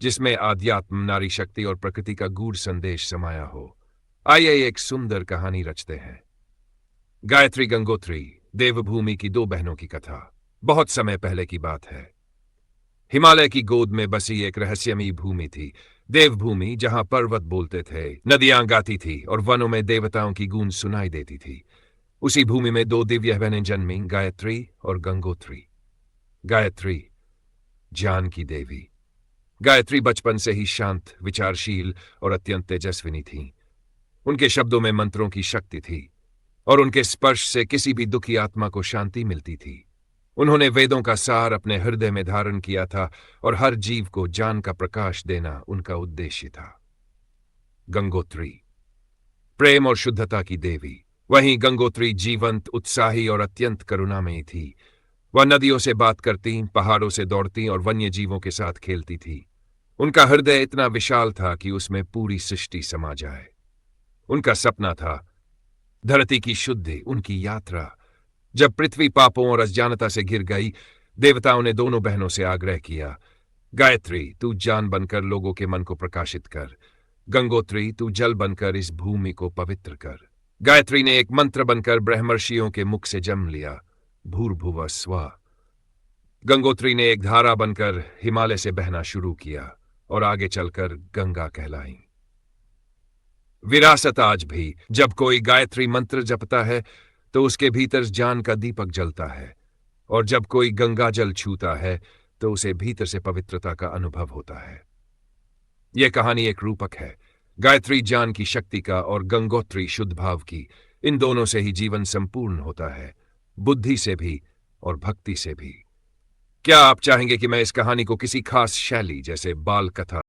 जिसमें आध्यात्म, नारी शक्ति और प्रकृति का गूढ़ संदेश समाया हो। आइए एक सुंदर कहानी रचते हैं। गायत्री गंगोत्री, देवभूमि की दो बहनों की कथा। बहुत समय पहले की बात है। हिमालय की गोद में बसी एक रहस्यमयी भूमि थी, देवभूमि, जहां पर्वत बोलते थे, नदियां गाती थी और वनों में देवताओं की गूंज सुनाई देती थी। उसी भूमि में दो दिव्य बहनें जन्मी, गायत्री और गंगोत्री। गायत्री, ज्ञान की देवी। गायत्री बचपन से ही शांत, विचारशील और अत्यंत तेजस्विनी थीं। उनके शब्दों में मंत्रों की शक्ति थी और उनके स्पर्श से किसी भी दुखी आत्मा को शांति मिलती थी। उन्होंने वेदों का सार अपने हृदय में धारण किया था और हर जीव को ज्ञान का प्रकाश देना उनका उद्देश्य था। गंगोत्री, प्रेम और शुद्धता की देवी। वहीं गंगोत्री जीवंत, उत्साही और अत्यंत करुणामयी थी। वह नदियों से बात करती, पहाड़ों से दौड़ती और वन्य जीवों के साथ खेलती थी। उनका हृदय इतना विशाल था कि उसमें पूरी सृष्टि समा जाए। उनका सपना था धरती की शुद्धि, उनकी यात्रा। जब पृथ्वी पापों और अज्ञानता से घिर गई, देवताओं ने दोनों बहनों से आग्रह किया, गायत्री, तू जान बनकर लोगों के मन को प्रकाशित कर। गंगोत्री, तू जल बनकर इस भूमि को पवित्र कर। गायत्री ने एक मंत्र बनकर ब्रह्मर्षियों के मुख से जन्म लिया, भूर्भुवः स्वः। गंगोत्री ने एक धारा बनकर हिमालय से बहना शुरू किया और आगे चलकर गंगा कहलाई। विरासत आज भी, जब कोई गायत्री मंत्र जपता है तो उसके भीतर ज्ञान का दीपक जलता है, और जब कोई गंगा जल छूता है तो उसे भीतर से पवित्रता का अनुभव होता है। यह कहानी एक रूपक है, गायत्री ज्ञान की शक्ति का और गंगोत्री शुद्ध भाव की। इन दोनों से ही जीवन संपूर्ण होता है, बुद्धि से भी और भक्ति से भी। क्या आप चाहेंगे कि मैं इस कहानी को किसी खास शैली, जैसे बाल कथा